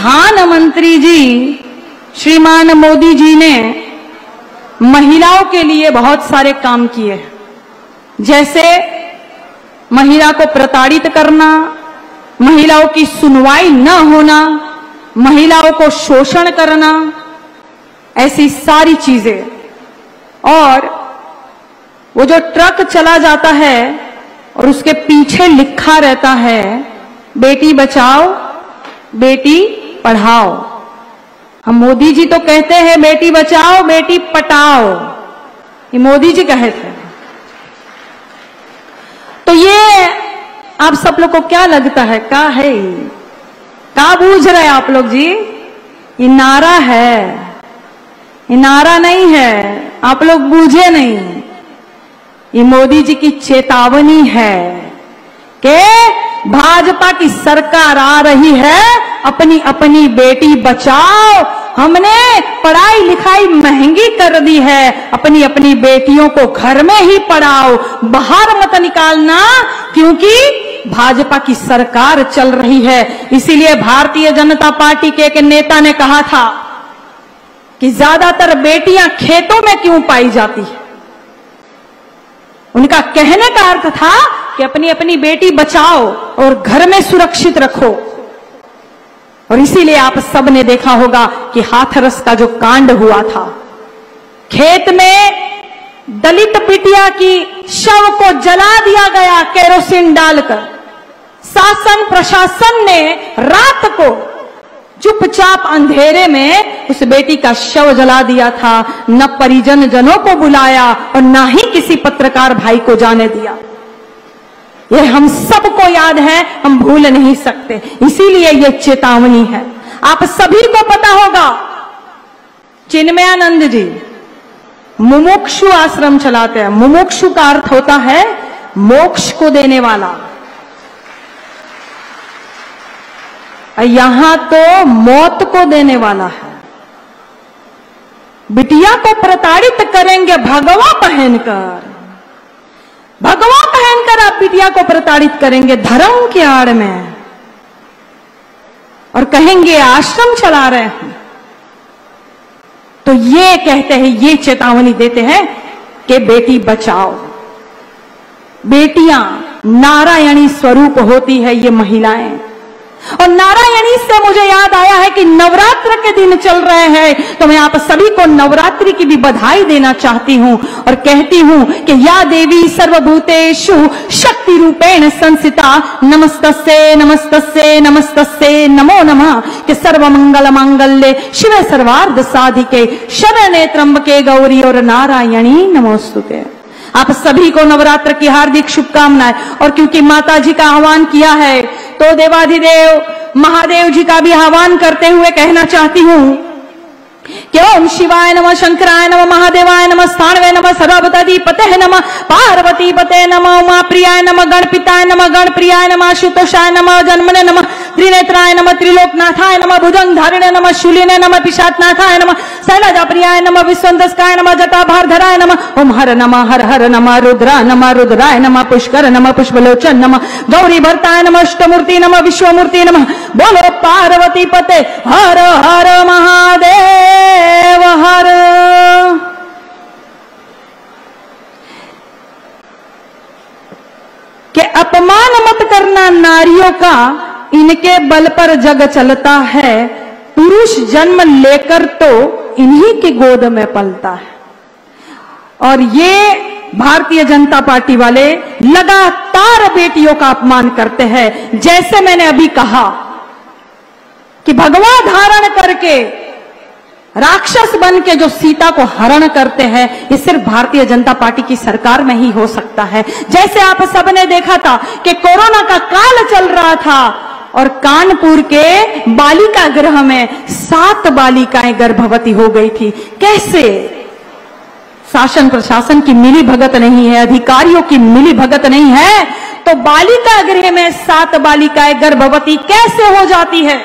प्रधानमंत्री जी श्रीमान मोदी जी ने महिलाओं के लिए बहुत सारे काम किए, जैसे महिला को प्रताड़ित करना, महिलाओं की सुनवाई न होना, महिलाओं को शोषण करना, ऐसी सारी चीजें। और वो जो ट्रक चला जाता है और उसके पीछे लिखा रहता है बेटी बचाओ बेटी पढ़ाओ। हम मोदी जी तो कहते हैं बेटी बचाओ बेटी पटाओ, ये मोदी जी कहे थे। तो ये आप सब लोग को क्या लगता है, क्या है, क्या बूझ रहे हैं आप लोग जी? ये नारा है, ये नारा नहीं है, आप लोग बूझे नहीं। ये मोदी जी की चेतावनी है कि भाजपा की सरकार आ रही है, अपनी अपनी बेटी बचाओ। हमने पढ़ाई लिखाई महंगी कर दी है, अपनी अपनी बेटियों को घर में ही पढ़ाओ, बाहर मत निकालना, क्योंकि भाजपा की सरकार चल रही है। इसीलिए भारतीय जनता पार्टी के एक नेता ने कहा था कि ज्यादातर बेटियां खेतों में क्यों पाई जाती है। उनका कहने का अर्थ था कि अपनी अपनी बेटी बचाओ और घर में सुरक्षित रखो। और इसीलिए आप सब ने देखा होगा कि हाथरस का जो कांड हुआ था, खेत में दलित बिटिया की शव को जला दिया गया केरोसिन डालकर। शासन प्रशासन ने रात को चुपचाप अंधेरे में उस बेटी का शव जला दिया था, न परिजन जनों को बुलाया और न ही किसी पत्रकार भाई को जाने दिया। ये हम सबको याद है, हम भूल नहीं सकते, इसीलिए ये चेतावनी है। आप सभी को पता होगा चिन्मयानंद जी मुमुक्षु आश्रम चलाते हैं। मुमुक्षु का अर्थ होता है मोक्ष को देने वाला। यहां तो मौत को देने वाला है। बिटिया को प्रताड़ित करेंगे भगवा पहनकर, भगवा पहनकर आप बिटिया को प्रताड़ित करेंगे धर्म के आड़ में, और कहेंगे आश्रम चला रहे हैं। तो ये कहते हैं, ये चेतावनी देते हैं कि बेटी बचाओ। बेटियां नारायणी स्वरूप होती है ये महिलाएं। और नारायणी से मुझे याद आया है कि नवरात्र के दिन चल रहे हैं, तो मैं आप सभी को नवरात्रि की भी बधाई देना चाहती हूं और कहती हूं कि या देवी सर्वभूतेषु शक्ति रूपेण संस्थिता नमस्तस्ये नमस्तस्ये नमस्तस्ये नमो नमः। कि सर्वमंगल मांगल्ये शिवे सर्वार्थ साधिके शरण्ये त्र्यंबके गौरी और नारायणी नमोस्तुते। आप सभी को नवरात्र की हार्दिक शुभकामनाएं। और क्योंकि माता जी का आह्वान किया है, तो देवाधिदेव महादेव जी का भी आह्वान करते हुए कहना चाहती हूं कि ओम शिवाय नमः, शंकराय नमः, महादेवाय नमः, स्थाणवे नमः, सर्वभूताधिपते नमः, पार्वती पते नमः, उमा प्रियाय नमः, गणपिताय नमः, गणप्रियाय नमः, आशुतोषाय नमः, जन्मने नमः, त्रिनेत्राय नमः, त्रिलोकनाथाय नमः, भुजंगधारिणे नमः, शूलिने नमः, पिशाचनाथाय नमः, शैलजाप्रियाय नमः, विश्वंदस्काय नमः, जटाभारधराय नमः, ओम हर नमः, हर हर नमः, रुद्रा नमः, रुद्राय नमः, पुष्कर नमः, पुष्पलोचन नमः, गौरी भरताय नमः, अष्टमूर्ति नमः, विश्वमूर्ति नमः। बोलो पार्वती पते हर हर महादेव हर। के अपमान मत करना नारियों का, इनके बल पर जग चलता है, पुरुष जन्म लेकर तो इन्हीं की गोद में पलता है। और ये भारतीय जनता पार्टी वाले लगातार बेटियों का अपमान करते हैं। जैसे मैंने अभी कहा कि भगवा धारण करके राक्षस बन के जो सीता को हरण करते हैं, ये सिर्फ भारतीय जनता पार्टी की सरकार में ही हो सकता है। जैसे आप सबने देखा था कि कोरोना का काल चल रहा था और कानपुर के बालिका गृह में 7 बालिकाएं गर्भवती हो गई थी। कैसे? शासन प्रशासन की मिली भगत नहीं है, अधिकारियों की मिली भगत नहीं है, तो बालिका गृह में 7 बालिकाएं गर्भवती कैसे हो जाती है?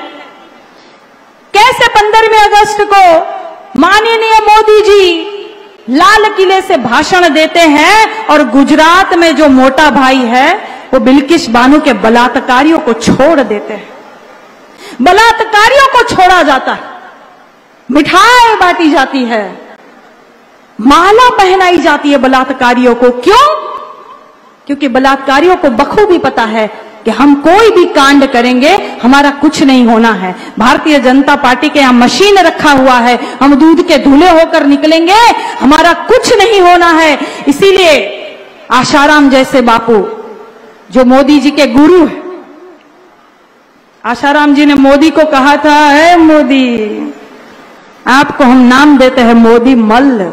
कैसे 15वें अगस्त को माननीय मोदी जी लाल किले से भाषण देते हैं और गुजरात में जो मोटा भाई है वो बिल्किस बानो के बलात्कारियों को छोड़ देते हैं। बलात्कारियों को छोड़ा जाता है, मिठाई बांटी जाती है, माला पहनाई जाती है बलात्कारियों को। क्यों? क्योंकि बलात्कारियों को बखूबी पता है कि हम कोई भी कांड करेंगे हमारा कुछ नहीं होना है। भारतीय जनता पार्टी के यहां मशीन रखा हुआ है, हम दूध के धुले होकर निकलेंगे, हमारा कुछ नहीं होना है। इसीलिए आशाराम जैसे बापू जो मोदी जी के गुरु है, आशाराम जी ने मोदी को कहा था, है मोदी, आपको हम नाम देते हैं मोदी मल्ल।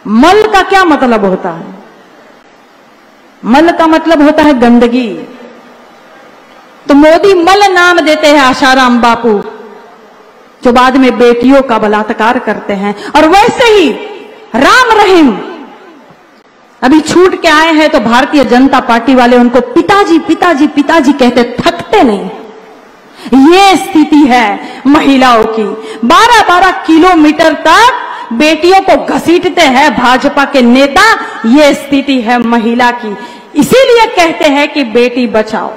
मल का क्या मतलब होता है? मल का मतलब होता है गंदगी। तो मोदी मल नाम देते हैं आशाराम बापू, जो बाद में बेटियों का बलात्कार करते हैं। और वैसे ही राम रहीम अभी छूट के आए हैं, तो भारतीय जनता पार्टी वाले उनको पिताजी पिताजी पिताजी कहते थकते नहीं। ये स्थिति है महिलाओं की। 12-12 किलोमीटर तक बेटियों को घसीटते हैं भाजपा के नेता। ये स्थिति है महिला की। इसीलिए कहते हैं कि बेटी बचाओ।